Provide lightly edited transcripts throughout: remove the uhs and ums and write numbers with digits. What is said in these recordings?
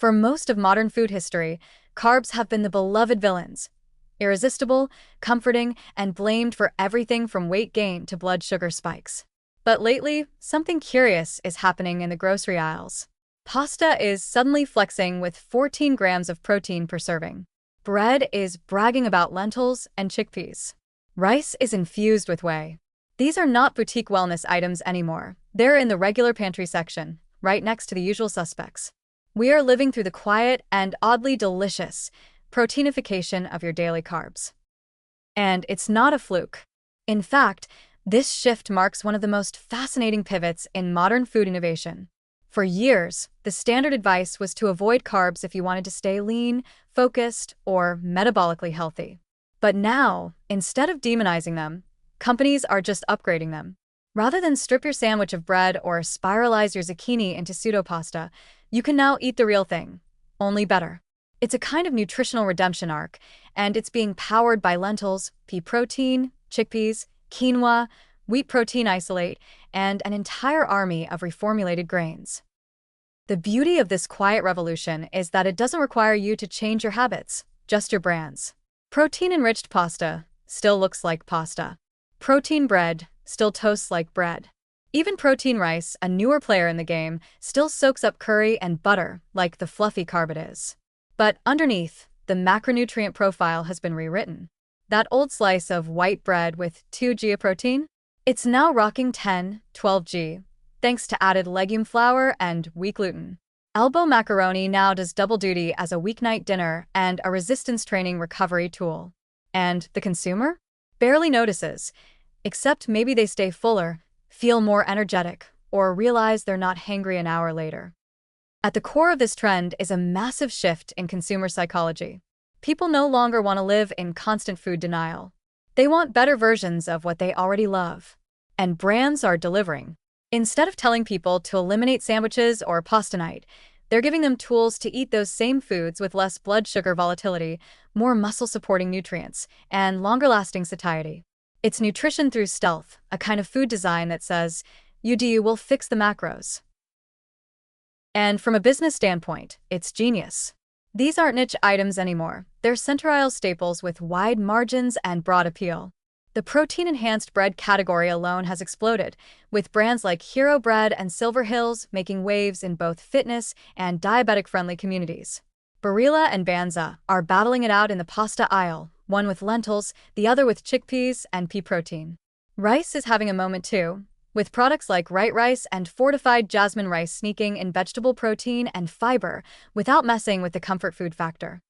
For most of modern food history, carbs have been the beloved villains. Irresistible, comforting, and blamed for everything from weight gain to blood sugar spikes. But lately, something curious is happening in the grocery aisles. Pasta is suddenly flexing with 14 grams of protein per serving. Bread is bragging about lentils and chickpeas. Rice is infused with whey. These are not boutique wellness items anymore. They're in the regular pantry section, right next to the usual suspects. We are living through the quiet and oddly delicious proteinification of your daily carbs. And it's not a fluke. In fact, this shift marks one of the most fascinating pivots in modern food innovation. For years, the standard advice was to avoid carbs if you wanted to stay lean, focused, or metabolically healthy. But now, instead of demonizing them, companies are just upgrading them. Rather than strip your sandwich of bread or spiralize your zucchini into pseudopasta, you can now eat the real thing, only better. It's a kind of nutritional redemption arc, and it's being powered by lentils, pea protein, chickpeas, quinoa, wheat protein isolate, and an entire army of reformulated grains. The beauty of this quiet revolution is that it doesn't require you to change your habits, just your brands. Protein-enriched pasta still looks like pasta. Protein bread still toasts like bread. Even protein rice, a newer player in the game, still soaks up curry and butter like the fluffy carb it is. But underneath, the macronutrient profile has been rewritten. That old slice of white bread with 2 g of protein? It's now rocking 10, 12 g, thanks to added legume flour and wheat gluten. Elbow macaroni now does double duty as a weeknight dinner and a resistance training recovery tool. And the consumer? Barely notices, except maybe they stay fuller, feel more energetic, or realize they're not hangry an hour later. At the core of this trend is a massive shift in consumer psychology. People no longer want to live in constant food denial. They want better versions of what they already love. And brands are delivering. Instead of telling people to eliminate sandwiches or pasta night, they're giving them tools to eat those same foods with less blood sugar volatility, more muscle-supporting nutrients, and longer-lasting satiety. It's nutrition through stealth, a kind of food design that says, you do you, will fix the macros. And from a business standpoint, it's genius. These aren't niche items anymore. They're center-aisle staples with wide margins and broad appeal. The protein-enhanced bread category alone has exploded, with brands like Hero Bread and Silver Hills making waves in both fitness and diabetic-friendly communities. Barilla and Banza are battling it out in the pasta aisle, one with lentils, the other with chickpeas and pea protein. Rice is having a moment too, with products like Right Rice and fortified jasmine rice sneaking in vegetable protein and fiber without messing with the comfort food factor.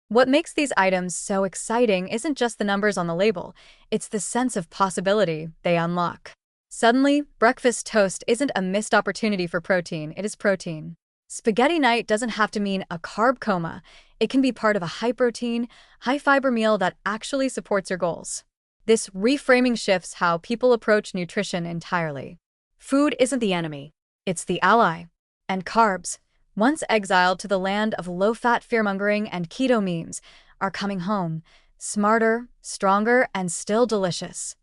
What makes these items so exciting isn't just the numbers on the label, it's the sense of possibility they unlock. Suddenly, breakfast toast isn't a missed opportunity for protein, it is protein. Spaghetti night doesn't have to mean a carb coma, it can be part of a high-protein, high-fiber meal that actually supports your goals. This reframing shifts how people approach nutrition entirely. Food isn't the enemy, it's the ally. And carbs, once exiled to the land of low-fat fearmongering and keto memes, are coming home, smarter, stronger, and still delicious.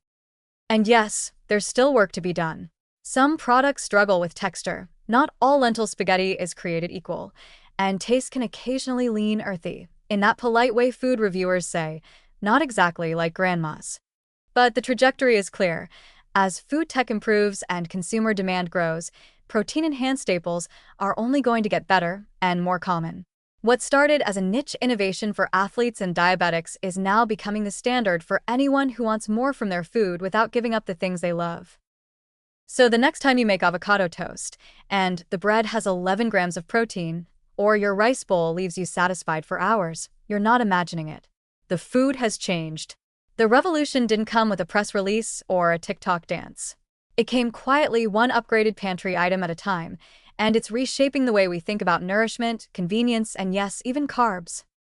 And yes, there's still work to be done. Some products struggle with texture. Not all lentil spaghetti is created equal, and taste can occasionally lean earthy. In that polite way food reviewers say, not exactly like grandma's. But the trajectory is clear. As food tech improves and consumer demand grows, protein-enhanced staples are only going to get better and more common. What started as a niche innovation for athletes and diabetics is now becoming the standard for anyone who wants more from their food without giving up the things they love. So the next time you make avocado toast, and the bread has 11 grams of protein, or your rice bowl leaves you satisfied for hours, you're not imagining it. The food has changed. The revolution didn't come with a press release or a TikTok dance. It came quietly, one upgraded pantry item at a time, and it's reshaping the way we think about nourishment, convenience, and yes, even carbs.